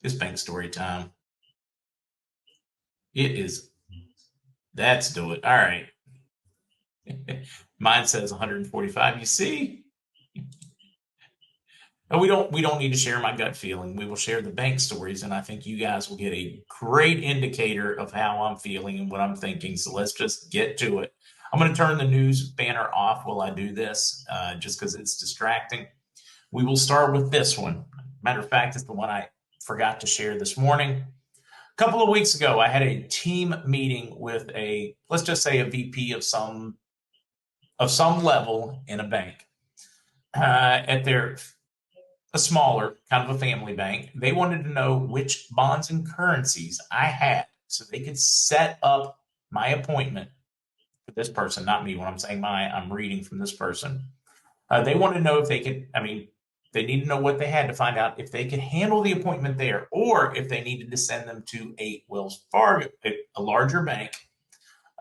It's bank story time. It is. Let's do it. All right. Mine says 145. You see? And we don't need to share my gut feeling. We will share the bank stories, and I think you guys will get a great indicator of how I'm feeling and what I'm thinking. So let's just get to it. I'm going to turn the news banner off while I do this, just because it's distracting. We will start with this one. Matter of fact, it's the one I forgot to share this morning. A couple of weeks ago, I had a team meeting with let's just say a VP of some level in a bank. At a smaller, kind of a family bank, they wanted to know which bonds and currencies I had so they could set up my appointment for this person, not me. When I'm saying I'm reading from this person. They wanted to know if they could, they need to know what they had to find out if they could handle the appointment there or if they needed to send them to a Wells Fargo, a larger bank,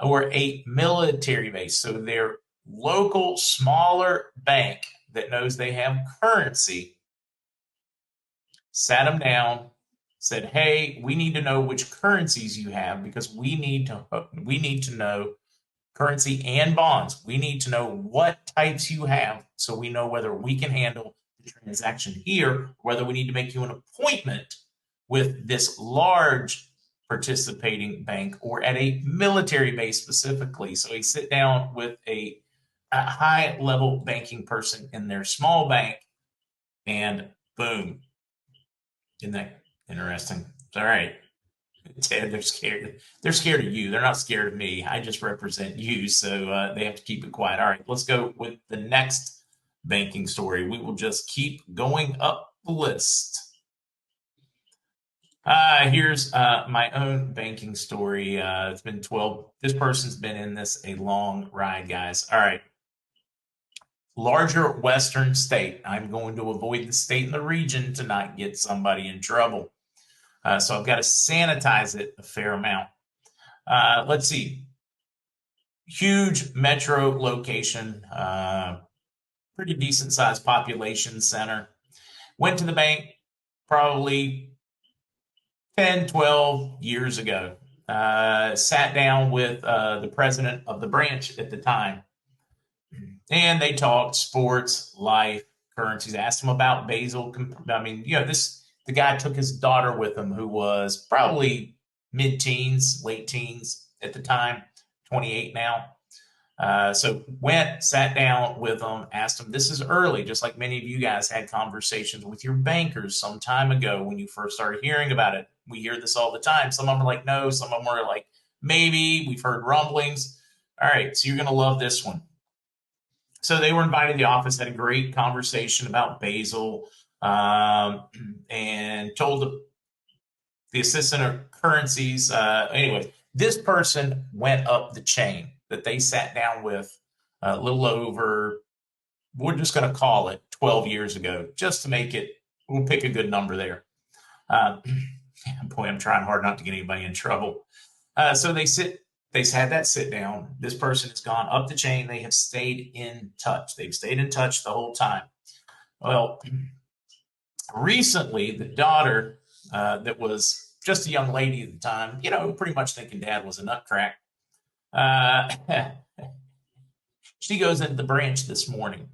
or a military base. So their local, smaller bank that knows they have currency sat them down, said, "Hey, we need to know which currencies you have because we need to know currency and bonds. We need to know what types you have so we know whether we can handle the transaction here, whether we need to make you an appointment with this large participating bank or at a military base specifically." So he sit down with a high level banking person in their small bank, and boom. Isn't that interesting? All right. Ted, they're scared. They're scared of you. They're not scared of me. I just represent you, so they have to keep it quiet. All right, let's go with the next banking story. We will just keep going up the list. Here's my own banking story. It's been 12. This person's been in this a long ride, guys. All right. Larger Western state. I'm going to avoid the state and the region to not get somebody in trouble. So I've got to sanitize it a fair amount. Let's see. Huge metro location, pretty decent sized population center. Went to the bank probably 10, 12 years ago. Sat down with the president of the branch at the time. And they talked sports, life, currencies, asked him about Basel. The guy took his daughter with him who was probably mid-teens, late teens at the time, 28 now. So went, sat down with them, asked them, this is early, just like many of you guys had conversations with your bankers some time ago when you first started hearing about it. We hear this all the time. Some of them are like, no, some of them are like, maybe, we've heard rumblings. All right, so you're going to love this one. So they were invited to the office, had a great conversation about Basel, and told the assistant of currencies. Anyway, this person went up the chain that they sat down with a little over, we're just going to call it 12 years ago, just to make it, we'll pick a good number there. Boy, I'm trying hard not to get anybody in trouble. So they've had that sit down. This person has gone up the chain. They have stayed in touch. They've stayed in touch the whole time. Well, recently, the daughter that was just a young lady at the time, pretty much thinking dad was a nutcrack. She goes into the branch this morning,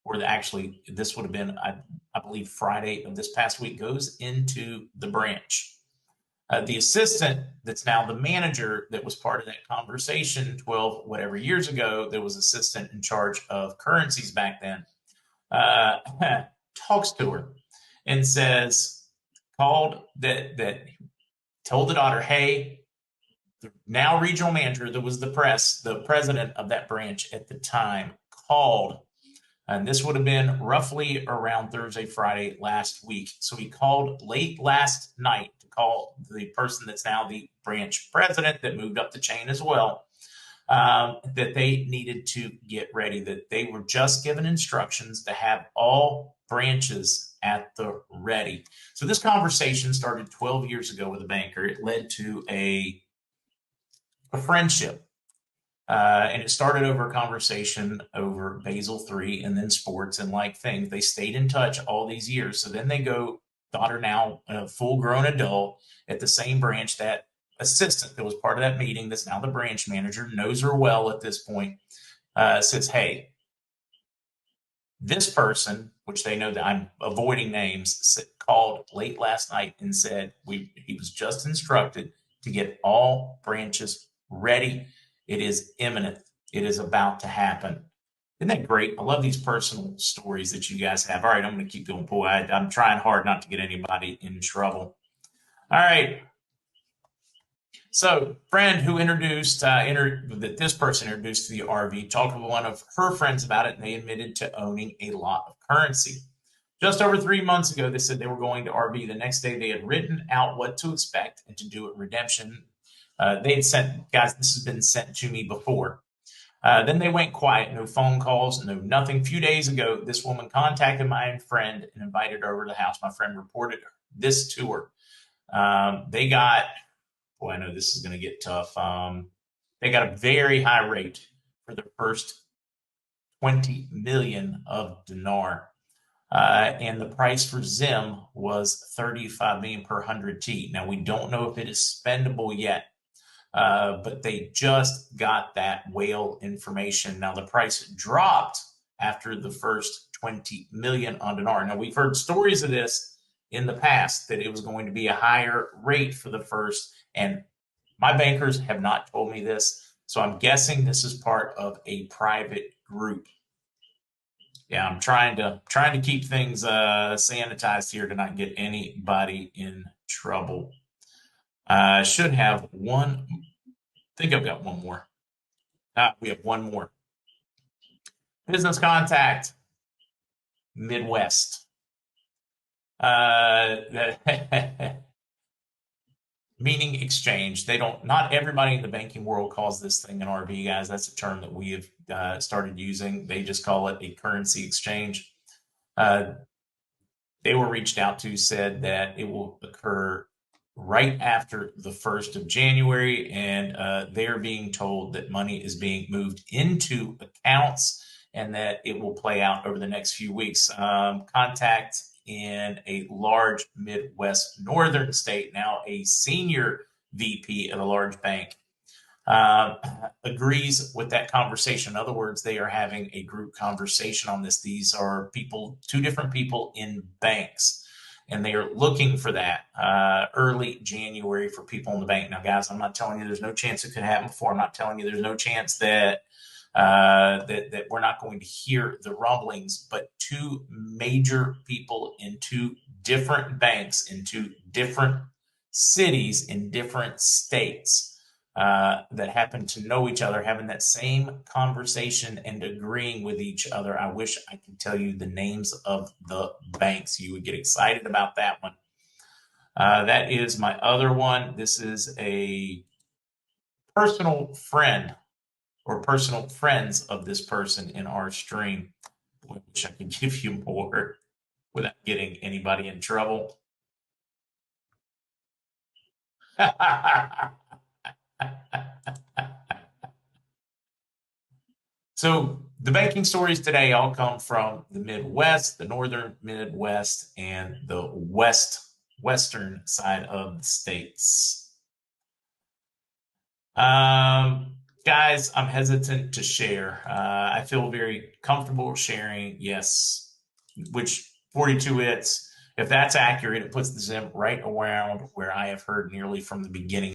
or actually, this would have been, I believe, Friday of this past week, goes into the branch. The assistant that's now the manager that was part of that conversation 12 whatever years ago, that was assistant in charge of currencies back then, talks to her and says, told the daughter, hey, the now regional manager that was the president of that branch at the time called, and this would have been roughly around Thursday, Friday last week. So he called late last night to call the person that's now the branch president that moved up the chain as well, that they needed to get ready, that they were just given instructions to have all branches at the ready. So this conversation started 12 years ago with a banker. It led to a friendship. And it started over a conversation over Basel III and then sports and like things. They stayed in touch all these years. So then they go daughter, now a full-grown adult, at the same branch. That assistant that was part of that meeting, that's now the branch manager, knows her well at this point, says, hey, this person, which they know that I'm avoiding names, called late last night and said he was just instructed to get all branches ready. It is imminent. It is about to happen. Isn't that great? I love these personal stories that you guys have. All right, I'm going to keep going. Boy, I'm trying hard not to get anybody in trouble. All right. So, friend who introduced that this person introduced to the RV talked with one of her friends about it, and they admitted to owning a lot of currency. Just over 3 months ago, they said they were going to RV. The next day, they had written out what to expect and to do at redemption. They had sent, guys, this has been sent to me before. Then they went quiet, no phone calls, no nothing. A few days ago, this woman contacted my friend and invited her over to the house. My friend reported this to her. They got, boy, I know this is going to get tough. They got a very high rate for the first 20 million of dinar. And the price for Zim was 35 million per 100 T. Now, we don't know if it is spendable yet. But they just got that whale information. Now, the price dropped after the first 20 million on dinar. Now, we've heard stories of this in the past, that it was going to be a higher rate for the first, and my bankers have not told me this, so I'm guessing this is part of a private group. Yeah, I'm trying to keep things sanitized here to not get anybody in trouble. I should have one. I think I've got one more. We have one more. Business contact, Midwest. Meaning exchange. They don't. Not everybody in the banking world calls this thing an RV, guys. That's a term that we have started using. They just call it a currency exchange. They were reached out to, said that it will occur right after the 1st of January, and they're being told that money is being moved into accounts and that it will play out over the next few weeks. Contact in a large Midwest northern state, now a senior VP at a large bank, agrees with that conversation. In other words, they are having a group conversation on this. These are people, two different people in banks, and they are looking for that early January for people in the bank. Now, guys, I'm not telling you there's no chance it could happen before. I'm not telling you there's no chance that that we're not going to hear the rumblings, but two major people in two different banks in two different cities in different states that happen to know each other, having that same conversation and agreeing with each other. I wish I could tell you the names of the banks. You would get excited about that one. That is my other one. This is a personal friend or personal friends of this person in our stream. I wish I could give you more without getting anybody in trouble. So the banking stories today all come from the Midwest, the northern Midwest, and the western side of the states. Guys, I'm hesitant to share. I feel very comfortable sharing, yes, which 42 hits. If that's accurate, it puts the Zim right around where I have heard nearly from the beginning.